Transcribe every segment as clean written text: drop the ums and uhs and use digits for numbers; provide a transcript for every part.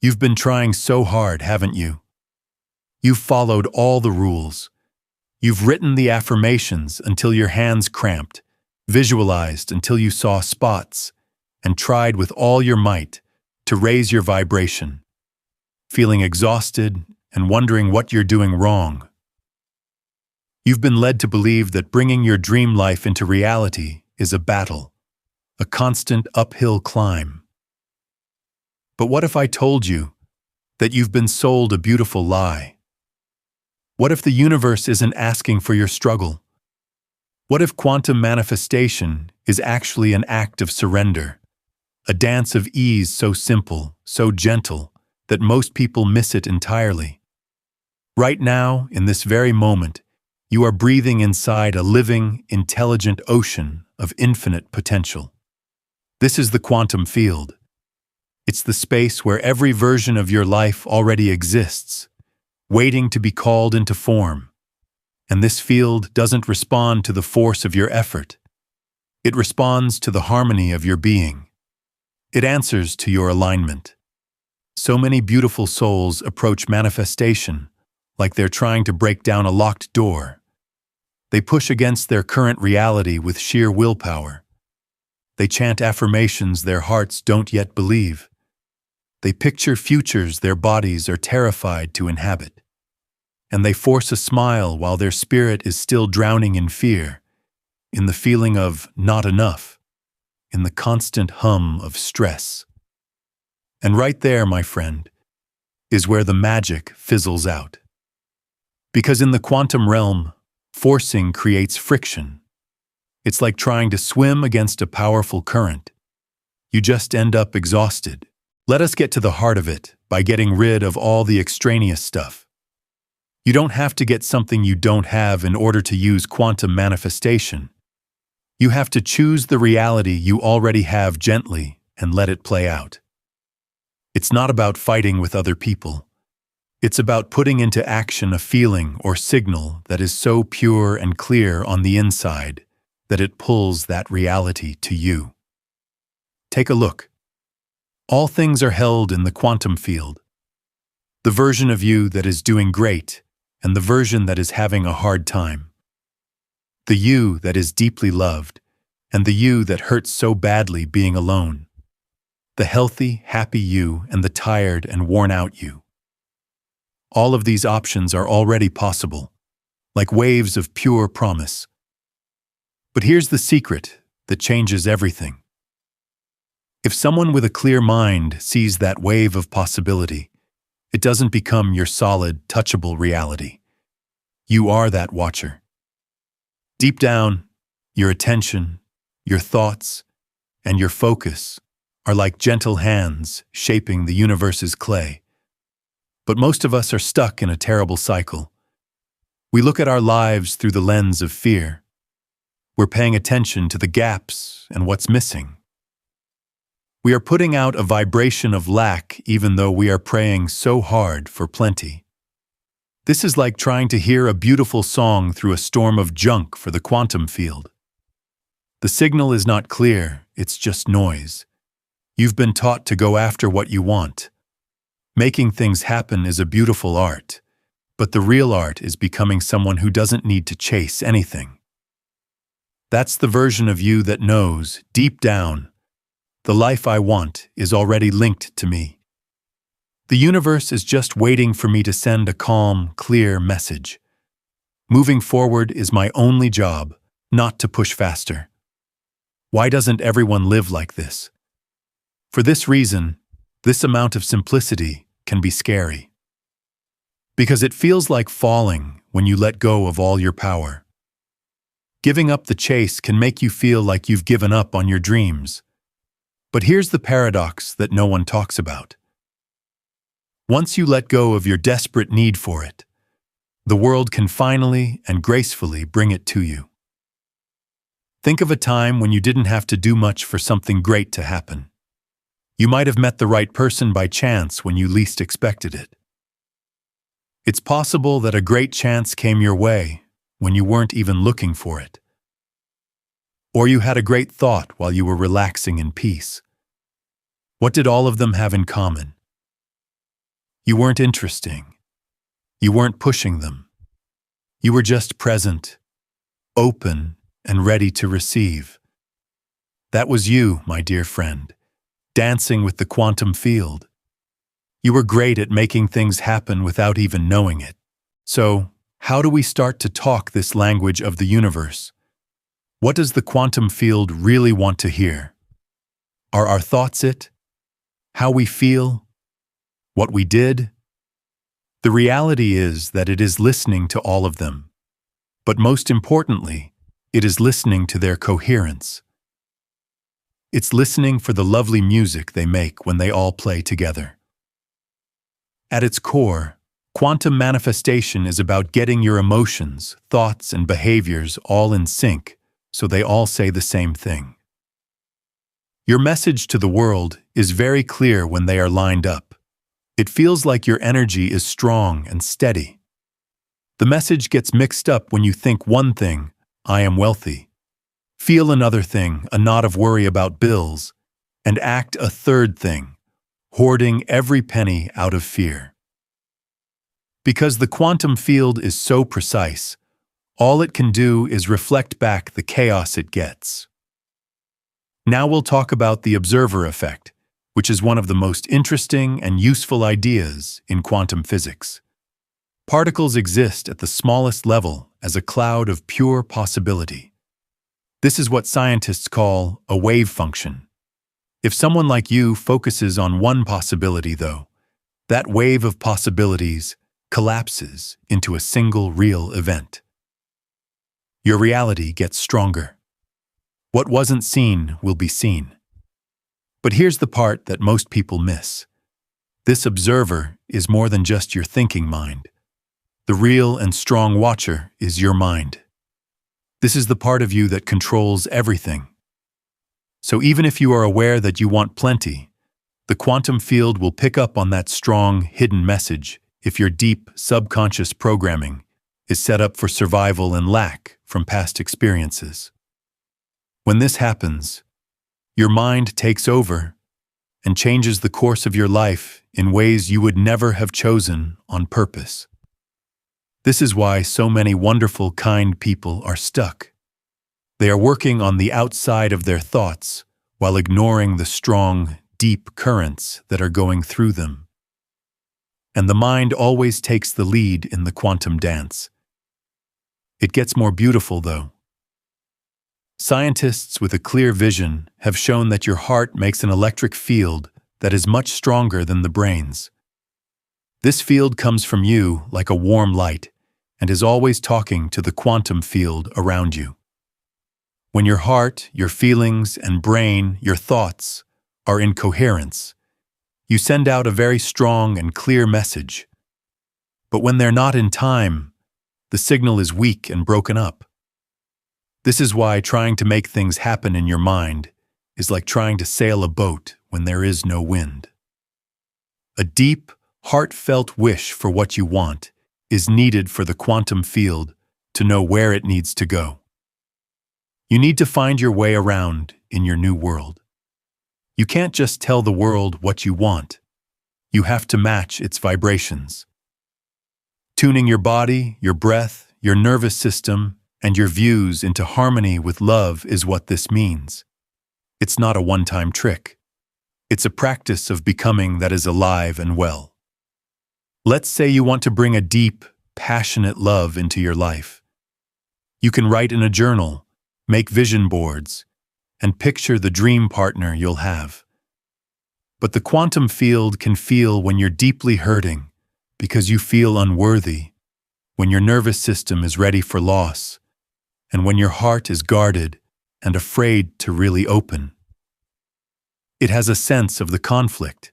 You've been trying so hard, haven't you? You've followed all the rules. You've written the affirmations until your hands cramped, visualized until you saw spots, and tried with all your might to raise your vibration, feeling exhausted and wondering what you're doing wrong. You've been led to believe that bringing your dream life into reality is a battle, a constant uphill climb. But what if I told you that you've been sold a beautiful lie? What if the universe isn't asking for your struggle? What if quantum manifestation is actually an act of surrender, a dance of ease so simple, so gentle, that most people miss it entirely? Right now, in this very moment, you are breathing inside a living, intelligent ocean of infinite potential. This is the quantum field. It's the space where every version of your life already exists, waiting to be called into form. And this field doesn't respond to the force of your effort. It responds to the harmony of your being. It answers to your alignment. So many beautiful souls approach manifestation like they're trying to break down a locked door. They push against their current reality with sheer willpower. They chant affirmations their hearts don't yet believe. They picture futures their bodies are terrified to inhabit. And they force a smile while their spirit is still drowning in fear, in the feeling of not enough, in the constant hum of stress. And right there, my friend, is where the magic fizzles out. Because in the quantum realm, forcing creates friction. It's like trying to swim against a powerful current. You just end up exhausted. Let us get to the heart of it by getting rid of all the extraneous stuff. You don't have to get something you don't have in order to use quantum manifestation. You have to choose the reality you already have gently and let it play out. It's not about fighting with other people. It's about putting into action a feeling or signal that is so pure and clear on the inside that it pulls that reality to you. Take a look. All things are held in the quantum field. The version of you that is doing great and the version that is having a hard time. The you that is deeply loved and the you that hurts so badly being alone. The healthy, happy you and the tired and worn out you. All of these options are already possible, like waves of pure promise. But here's the secret that changes everything. If someone with a clear mind sees that wave of possibility, it doesn't become your solid, touchable reality. You are that watcher. Deep down, your attention, your thoughts, and your focus are like gentle hands shaping the universe's clay. But most of us are stuck in a terrible cycle. We look at our lives through the lens of fear. We're paying attention to the gaps and what's missing. We are putting out a vibration of lack even though we are praying so hard for plenty. This is like trying to hear a beautiful song through a storm of junk for the quantum field. The signal is not clear, it's just noise. You've been taught to go after what you want. Making things happen is a beautiful art, but the real art is becoming someone who doesn't need to chase anything. That's the version of you that knows, deep down, the life I want is already linked to me. The universe is just waiting for me to send a calm, clear message. Moving forward is my only job, not to push faster. Why doesn't everyone live like this? For this reason, this amount of simplicity can be scary. Because it feels like falling when you let go of all your power. Giving up the chase can make you feel like you've given up on your dreams. But here's the paradox that no one talks about. Once you let go of your desperate need for it, the world can finally and gracefully bring it to you. Think of a time when you didn't have to do much for something great to happen. You might have met the right person by chance when you least expected it. It's possible that a great chance came your way when you weren't even looking for it. Or you had a great thought while you were relaxing in peace. What did all of them have in common? You weren't interesting. You weren't pushing them. You were just present, open, and ready to receive. That was you, my dear friend, dancing with the quantum field. You were great at making things happen without even knowing it. So, how do we start to talk this language of the universe? What does the quantum field really want to hear? Are our thoughts it? How we feel? What we did? The reality is that it is listening to all of them. But most importantly, it is listening to their coherence. It's listening for the lovely music they make when they all play together. At its core, quantum manifestation is about getting your emotions, thoughts, and behaviors all in sync so they all say the same thing. Your message to the world is very clear when they are lined up. It feels like your energy is strong and steady. The message gets mixed up when you think one thing, I am wealthy, feel another thing, a knot of worry about bills, and act a third thing, hoarding every penny out of fear. Because the quantum field is so precise, all it can do is reflect back the chaos it gets. Now we'll talk about the observer effect, which is one of the most interesting and useful ideas in quantum physics. Particles exist at the smallest level as a cloud of pure possibility. This is what scientists call a wave function. If someone like you focuses on one possibility, though, that wave of possibilities collapses into a single real event. Your reality gets stronger. What wasn't seen will be seen. But here's the part that most people miss. This observer is more than just your thinking mind. The real and strong watcher is your mind. This is the part of you that controls everything. So even if you are aware that you want plenty, the quantum field will pick up on that strong, hidden message if your deep, subconscious programming is set up for survival and lack from past experiences. When this happens, your mind takes over and changes the course of your life in ways you would never have chosen on purpose. This is why so many wonderful, kind people are stuck. They are working on the outside of their thoughts while ignoring the strong, deep currents that are going through them. And the mind always takes the lead in the quantum dance. It gets more beautiful, though. Scientists with a clear vision have shown that your heart makes an electric field that is much stronger than the brain's. This field comes from you like a warm light and is always talking to the quantum field around you. When your heart, your feelings, and brain, your thoughts, are in coherence, you send out a very strong and clear message. But when they're not in time, the signal is weak and broken up. This is why trying to make things happen in your mind is like trying to sail a boat when there is no wind. A deep, heartfelt wish for what you want is needed for the quantum field to know where it needs to go. You need to find your way around in your new world. You can't just tell the world what you want. You have to match its vibrations. Tuning your body, your breath, your nervous system, and your views into harmony with love is what this means. It's not a one-time trick. It's a practice of becoming that is alive and well. Let's say you want to bring a deep, passionate love into your life. You can write in a journal, make vision boards, and picture the dream partner you'll have. But the quantum field can feel when you're deeply hurting because you feel unworthy, when your nervous system is ready for loss, and when your heart is guarded and afraid to really open. It has a sense of the conflict.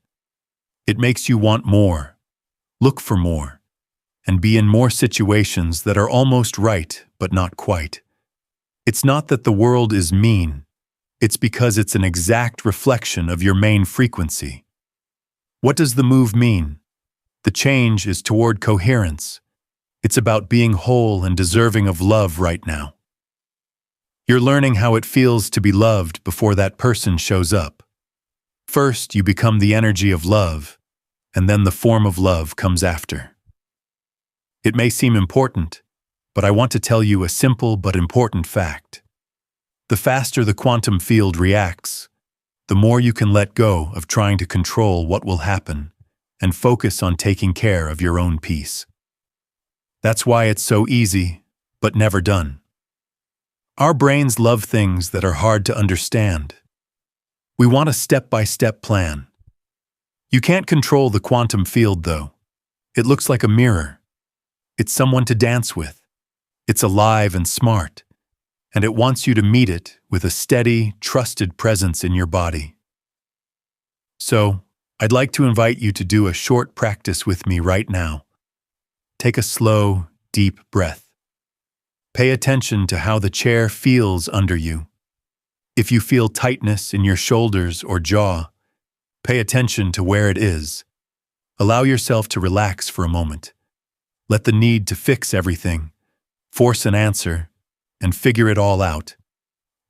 It makes you want more, look for more, and be in more situations that are almost right but not quite. It's not that the world is mean. It's because it's an exact reflection of your main frequency. What does the move mean? The change is toward coherence. It's about being whole and deserving of love right now. You're learning how it feels to be loved before that person shows up. First, you become the energy of love, and then the form of love comes after. It may seem important, but I want to tell you a simple but important fact. The faster the quantum field reacts, the more you can let go of trying to control what will happen and focus on taking care of your own peace. That's why it's so easy, but never done. Our brains love things that are hard to understand. We want a step-by-step plan. You can't control the quantum field, though. It looks like a mirror. It's someone to dance with. It's alive and smart, and it wants you to meet it with a steady, trusted presence in your body. So, I'd like to invite you to do a short practice with me right now. Take a slow, deep breath. Pay attention to how the chair feels under you. If you feel tightness in your shoulders or jaw, pay attention to where it is. Allow yourself to relax for a moment. Let the need to fix everything, force an answer, and figure it all out.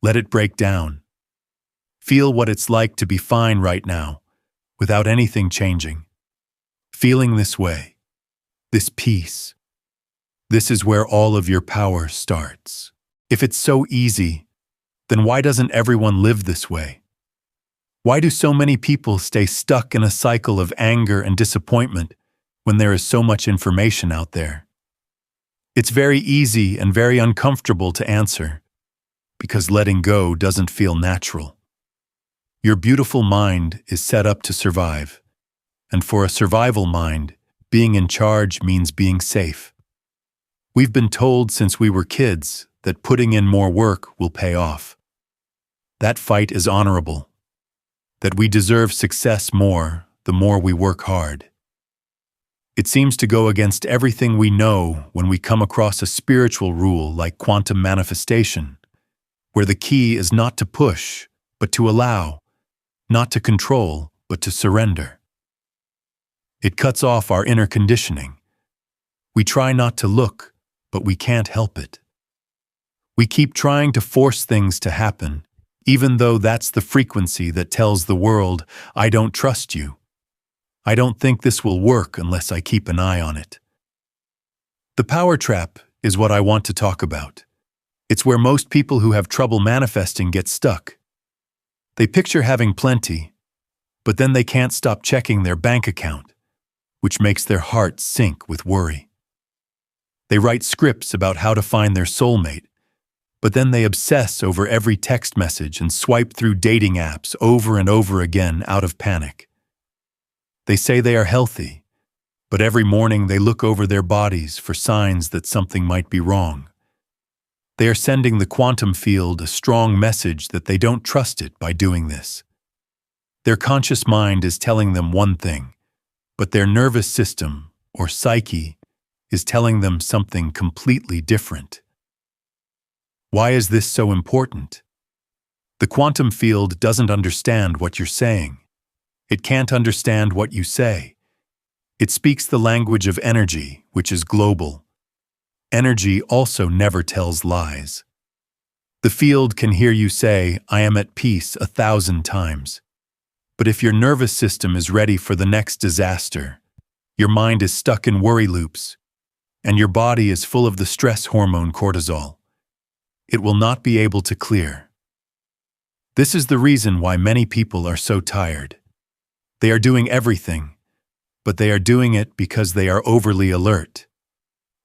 Let it break down. Feel what it's like to be fine right now, without anything changing. Feeling this way, this peace. This is where all of your power starts. If it's so easy, then why doesn't everyone live this way? Why do so many people stay stuck in a cycle of anger and disappointment when there is so much information out there? It's very easy and very uncomfortable to answer, because letting go doesn't feel natural. Your beautiful mind is set up to survive, and for a survival mind, being in charge means being safe. We've been told since we were kids that putting in more work will pay off. That fight is honorable, that we deserve success more the more we work hard. It seems to go against everything we know when we come across a spiritual rule like quantum manifestation, where the key is not to push, but to allow, not to control, but to surrender. It cuts off our inner conditioning. We try not to look, but we can't help it. We keep trying to force things to happen, even though that's the frequency that tells the world, I don't trust you. I don't think this will work unless I keep an eye on it. The power trap is what I want to talk about. It's where most people who have trouble manifesting get stuck. They picture having plenty, but then they can't stop checking their bank account, which makes their heart sink with worry. They write scripts about how to find their soulmate, but then they obsess over every text message and swipe through dating apps over and over again out of panic. They say they are healthy, but every morning they look over their bodies for signs that something might be wrong. They are sending the quantum field a strong message that they don't trust it by doing this. Their conscious mind is telling them one thing, but their nervous system, or psyche, is telling them something completely different. Why is this so important? The quantum field doesn't understand what you're saying. It can't understand what you say. It speaks the language of energy, which is global. Energy also never tells lies. The field can hear you say, I am at peace 1,000 times. But if your nervous system is ready for the next disaster, your mind is stuck in worry loops, and your body is full of the stress hormone cortisol, it will not be able to clear. This is the reason why many people are so tired. They are doing everything, but they are doing it because they are overly alert.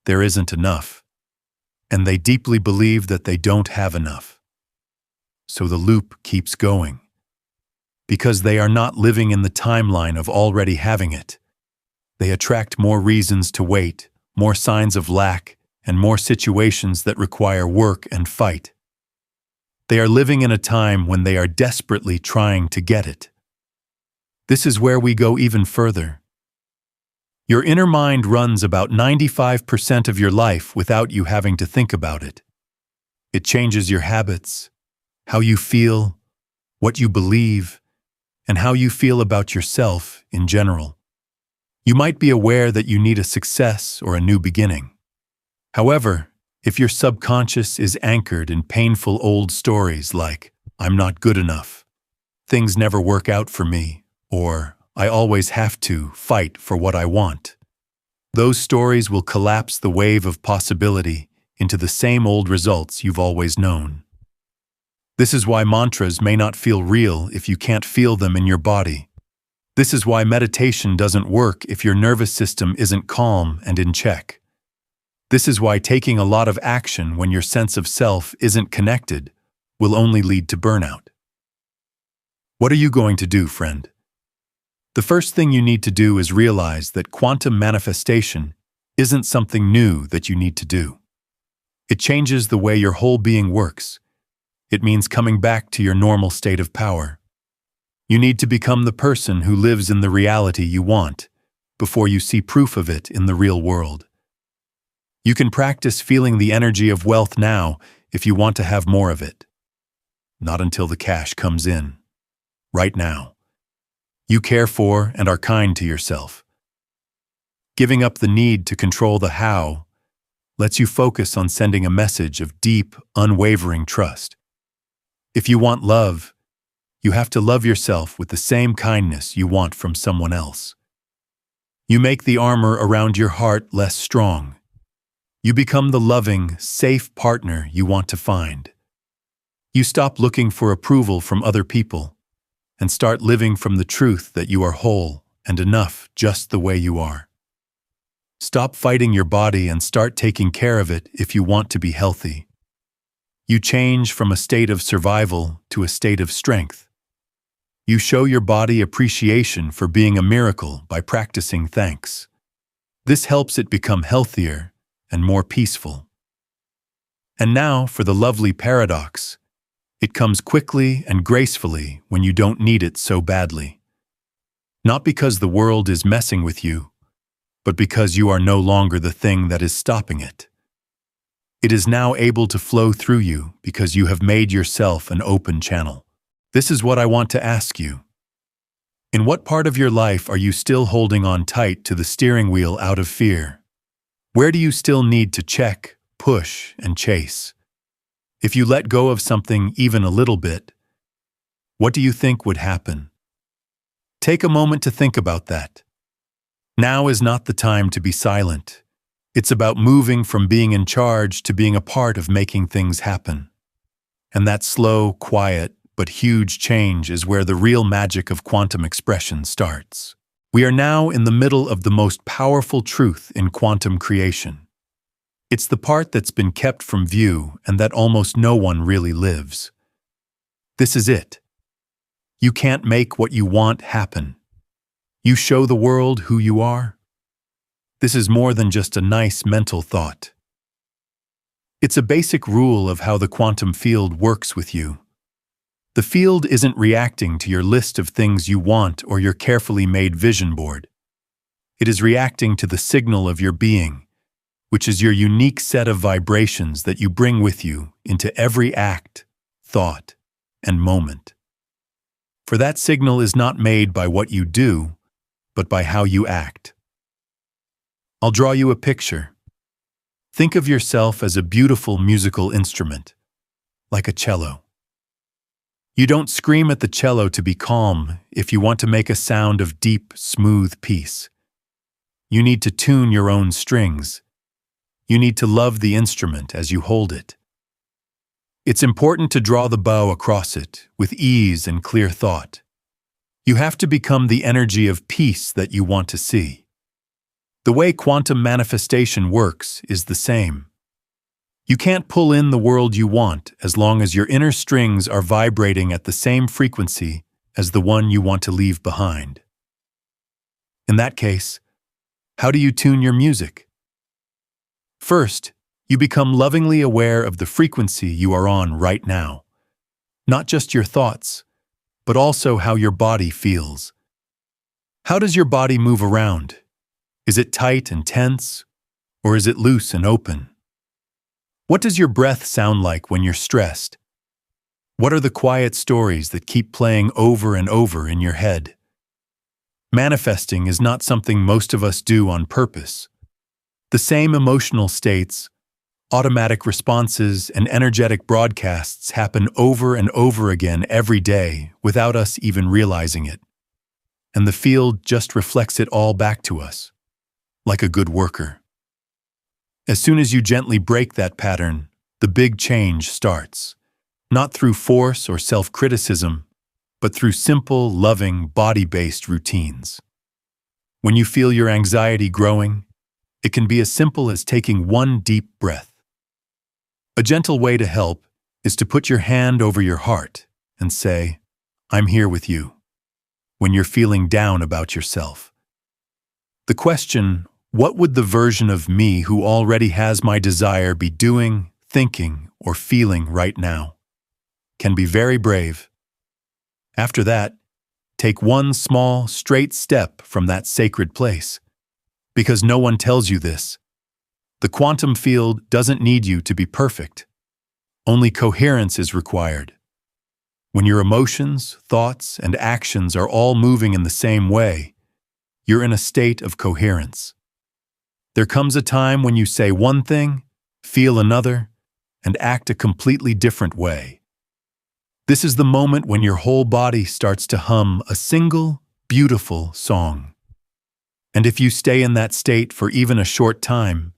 There isn't enough, and they deeply believe that they don't have enough. So the loop keeps going. Because they are not living in the timeline of already having it, they attract more reasons to wait, more signs of lack, and more situations that require work and fight. They are living in a time when they are desperately trying to get it. This is where we go even further. Your inner mind runs about 95% of your life without you having to think about it. It changes your habits, how you feel, what you believe, and how you feel about yourself in general. You might be aware that you need a success or a new beginning. However, if your subconscious is anchored in painful old stories like, I'm not good enough, things never work out for me, or I always have to fight for what I want. Those stories will collapse the wave of possibility into the same old results you've always known. This is why mantras may not feel real if you can't feel them in your body. This is why meditation doesn't work if your nervous system isn't calm and in check. This is why taking a lot of action when your sense of self isn't connected will only lead to burnout. What are you going to do, friend? The first thing you need to do is realize that quantum manifestation isn't something new that you need to do. It changes the way your whole being works. It means coming back to your normal state of power. You need to become the person who lives in the reality you want before you see proof of it in the real world. You can practice feeling the energy of wealth now if you want to have more of it. Not until the cash comes in. Right now. You care for and are kind to yourself. Giving up the need to control the how lets you focus on sending a message of deep, unwavering trust. If you want love, you have to love yourself with the same kindness you want from someone else. You make the armor around your heart less strong. You become the loving, safe partner you want to find. You stop looking for approval from other people and start living from the truth that you are whole and enough just the way you are. Stop fighting your body and start taking care of it if you want to be healthy. You change from a state of survival to a state of strength. You show your body appreciation for being a miracle by practicing thanks. This helps it become healthier and more peaceful. And now for the lovely paradox. It comes quickly and gracefully when you don't need it so badly. Not because the world is messing with you, but because you are no longer the thing that is stopping it. It is now able to flow through you because you have made yourself an open channel. This is what I want to ask you. In what part of your life are you still holding on tight to the steering wheel out of fear? Where do you still need to check, push, and chase? If you let go of something even a little bit, what do you think would happen? Take a moment to think about that. Now is not the time to be silent. It's about moving from being in charge to being a part of making things happen. And that slow, quiet, but huge change is where the real magic of quantum expression starts. We are now in the middle of the most powerful truth in quantum creation. It's the part that's been kept from view and that almost no one really lives. This is it. You can't make what you want happen. You show the world who you are. This is more than just a nice mental thought. It's a basic rule of how the quantum field works with you. The field isn't reacting to your list of things you want or your carefully made vision board. It is reacting to the signal of your being, which is your unique set of vibrations that you bring with you into every act, thought, and moment. For that signal is not made by what you do, but by how you act. I'll draw you a picture. Think of yourself as a beautiful musical instrument, like a cello. You don't scream at the cello to be calm if you want to make a sound of deep, smooth peace. You need to tune your own strings. You need to love the instrument as you hold it. It's important to draw the bow across it with ease and clear thought. You have to become the energy of peace that you want to see. The way quantum manifestation works is the same. You can't pull in the world you want as long as your inner strings are vibrating at the same frequency as the one you want to leave behind. In that case, how do you tune your music? First, you become lovingly aware of the frequency you are on right now. Not just your thoughts, but also how your body feels. How does your body move around? Is it tight and tense, or is it loose and open? What does your breath sound like when you're stressed? What are the quiet stories that keep playing over and over in your head? Manifesting is not something most of us do on purpose. The same emotional states, automatic responses, and energetic broadcasts happen over and over again every day without us even realizing it. and the field just reflects it all back to us, like a good worker. As soon as you gently break that pattern, the big change starts, not through force or self-criticism, but through simple, loving, body-based routines. When you feel your anxiety growing, it can be as simple as taking one deep breath. A gentle way to help is to put your hand over your heart and say, "I'm here with you," when you're feeling down about yourself. The question, what would the version of me who already has my desire be doing, thinking, or feeling right now, can be very brave. After that, take one small, straight step from that sacred place. Because no one tells you this. The quantum field doesn't need you to be perfect. Only coherence is required. When your emotions, thoughts, and actions are all moving in the same way, you're in a state of coherence. There comes a time when you say one thing, feel another, and act a completely different way. This is the moment when your whole body starts to hum a single, beautiful song. And if you stay in that state for even a short time,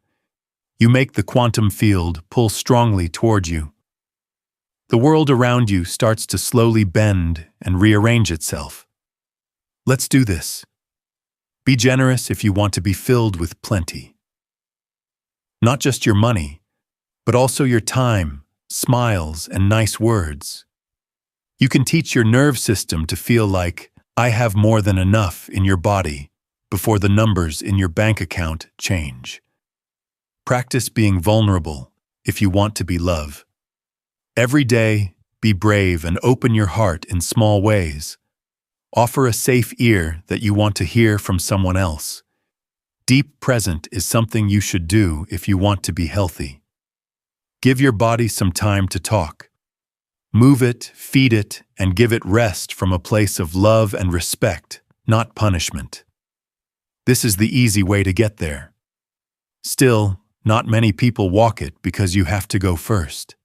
you make the quantum field pull strongly toward you. The world around you starts to slowly bend and rearrange itself. Let's do this. Be generous if you want to be filled with plenty. Not just your money, but also your time, smiles, and nice words. You can teach your nerve system to feel like, I have more than enough in your body before the numbers in your bank account change. Practice being vulnerable if you want to be love. Every day, be brave and open your heart in small ways. Offer a safe ear that you want to hear from someone else. Deep present is something you should do if you want to be healthy. Give your body some time to talk. Move it, feed it, and give it rest from a place of love and respect, not punishment. This is the easy way to get there. Still, not many people walk it because you have to go first.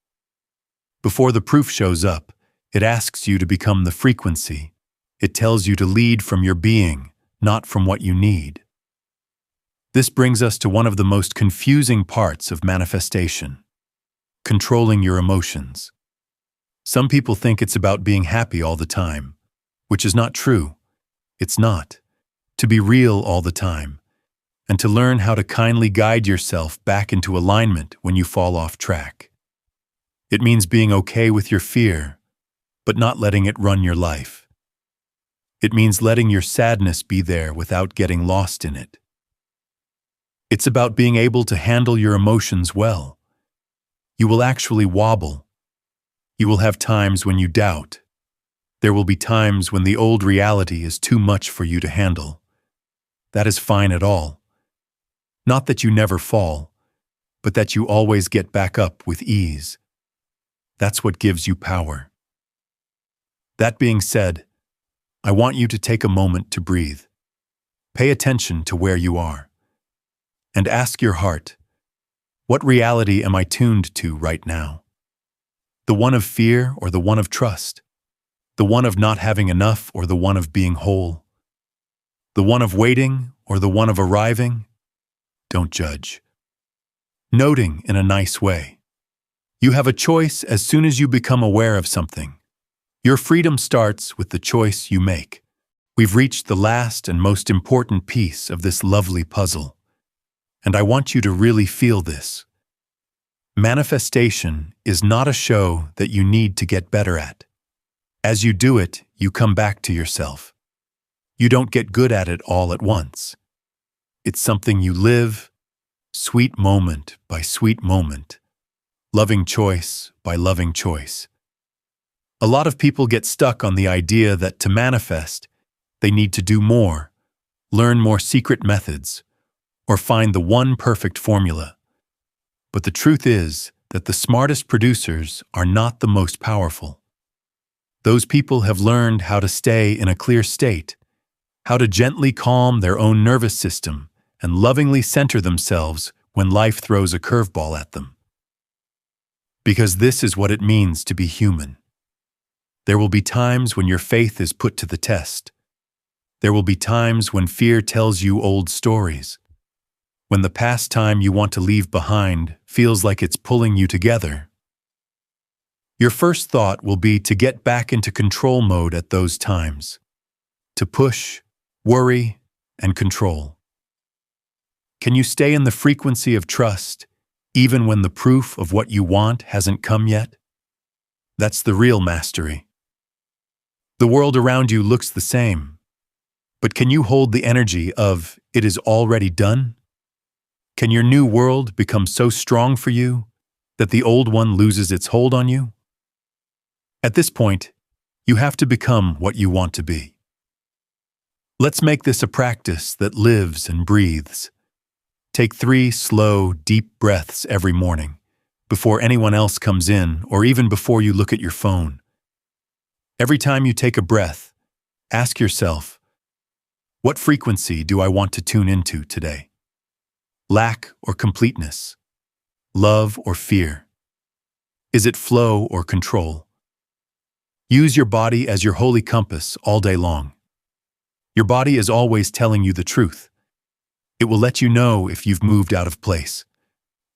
Before the proof shows up, it asks you to become the frequency. It tells you to lead from your being, not from what you need. This brings us to one of the most confusing parts of manifestation: controlling your emotions. Some people think it's about being happy all the time, which is not true. It's not. To be real all the time, and to learn how to kindly guide yourself back into alignment when you fall off track. It means being okay with your fear, but not letting it run your life. It means letting your sadness be there without getting lost in it. It's about being able to handle your emotions well. You will actually wobble. You will have times when you doubt. There will be times when the old reality is too much for you to handle. That is fine at all. Not that you never fall, but that you always get back up with ease. That's what gives you power. That being said, I want you to take a moment to breathe. Pay attention to where you are. And ask your heart, what reality am I tuned to right now? The one of fear or the one of trust? The one of not having enough or the one of being whole? The one of waiting or the one of arriving? Don't judge. Noting in a nice way. You have a choice as soon as you become aware of something. Your freedom starts with the choice you make. We've reached the last and most important piece of this lovely puzzle. And I want you to really feel this. Manifestation is not a show that you need to get better at. As you do it, you come back to yourself. You don't get good at it all at once. It's something you live, sweet moment by sweet moment, loving choice by loving choice. A lot of people get stuck on the idea that to manifest, they need to do more, learn more secret methods, or find the one perfect formula. But the truth is that the smartest producers are not the most powerful. Those people have learned how to stay in a clear state, how to gently calm their own nervous system and lovingly center themselves when life throws a curveball at them. Because this is what it means to be human. There will be times when your faith is put to the test. There will be times when fear tells you old stories, when the past time you want to leave behind feels like it's pulling you together. Your first thought will be to get back into control mode at those times, to push, worry, and control. Can you stay in the frequency of trust, even when the proof of what you want hasn't come yet? That's the real mastery. The world around you looks the same, but can you hold the energy of "it is already done"? Can your new world become so strong for you that the old one loses its hold on you? At this point, you have to become what you want to be. Let's make this a practice that lives and breathes. Take 3 slow, deep breaths every morning, before anyone else comes in or even before you look at your phone. Every time you take a breath, ask yourself, what frequency do I want to tune into today? Lack or completeness? Love or fear? Is it flow or control? Use your body as your holy compass all day long. Your body is always telling you the truth. It will let you know if you've moved out of place.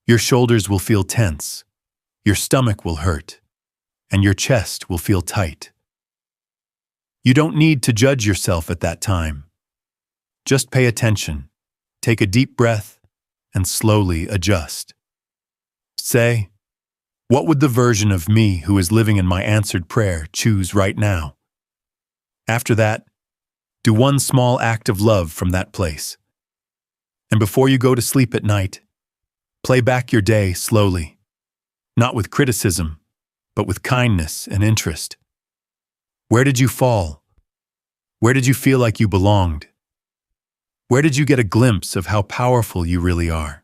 Your shoulders will feel tense, your stomach will hurt, and your chest will feel tight. You don't need to judge yourself at that time. Just pay attention, take a deep breath, and slowly adjust. Say, what would the version of me who is living in my answered prayer choose right now? After that, do one small act of love from that place. And before you go to sleep at night, play back your day slowly, not with criticism, but with kindness and interest. Where did you fall? Where did you feel like you belonged? Where did you get a glimpse of how powerful you really are?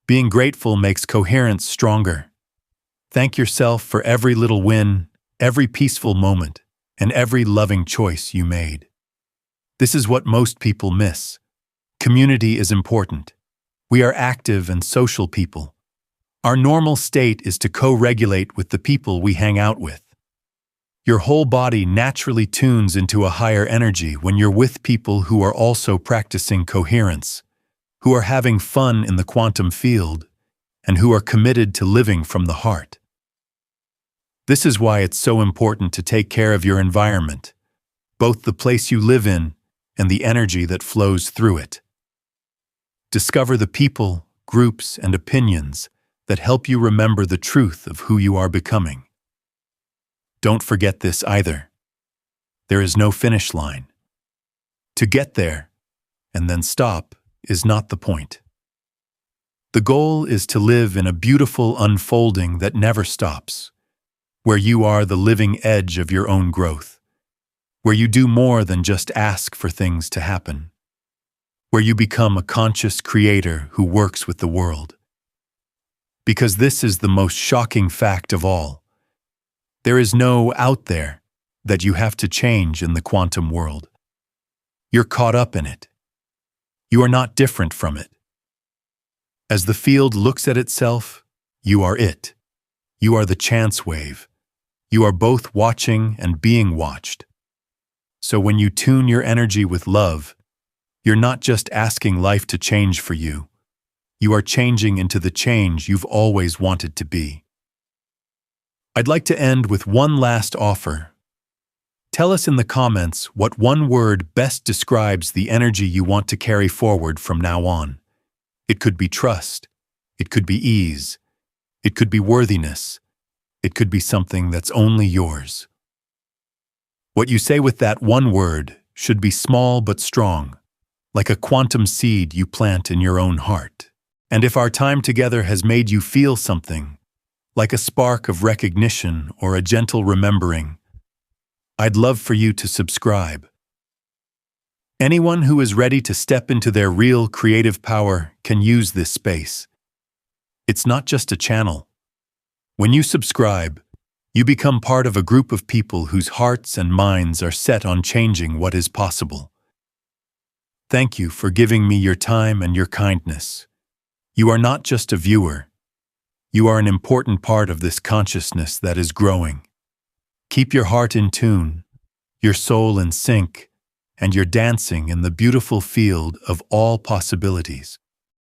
Being grateful makes coherence stronger. Thank yourself for every little win, every peaceful moment, and every loving choice you made. This is what most people miss. Community is important. We are active and social people. Our normal state is to co-regulate with the people we hang out with. Your whole body naturally tunes into a higher energy when you're with people who are also practicing coherence, who are having fun in the quantum field, and who are committed to living from the heart. This is why it's so important to take care of your environment, both the place you live in and the energy that flows through it. Discover the people, groups, and opinions that help you remember the truth of who you are becoming. Don't forget this either. There is no finish line. To get there and then stop is not the point. The goal is to live in a beautiful unfolding that never stops, where you are the living edge of your own growth, where you do more than just ask for things to happen, where you become a conscious creator who works with the world. Because this is the most shocking fact of all. There is no out there that you have to change in the quantum world. You're caught up in it. You are not different from it. As the field looks at itself, you are it. You are the chance wave. You are both watching and being watched. So when you tune your energy with love, you're not just asking life to change for you. You are changing into the change you've always wanted to be. I'd like to end with one last offer. Tell us in the comments what one word best describes the energy you want to carry forward from now on. It could be trust. It could be ease. It could be worthiness. It could be something that's only yours. What you say with that one word should be small but strong, like a quantum seed you plant in your own heart. And if our time together has made you feel something, like a spark of recognition or a gentle remembering, I'd love for you to subscribe. Anyone who is ready to step into their real creative power can use this space. It's not just a channel. When you subscribe, you become part of a group of people whose hearts and minds are set on changing what is possible. Thank you for giving me your time and your kindness. You are not just a viewer. You are an important part of this consciousness that is growing. Keep your heart in tune, your soul in sync, and you're dancing in the beautiful field of all possibilities.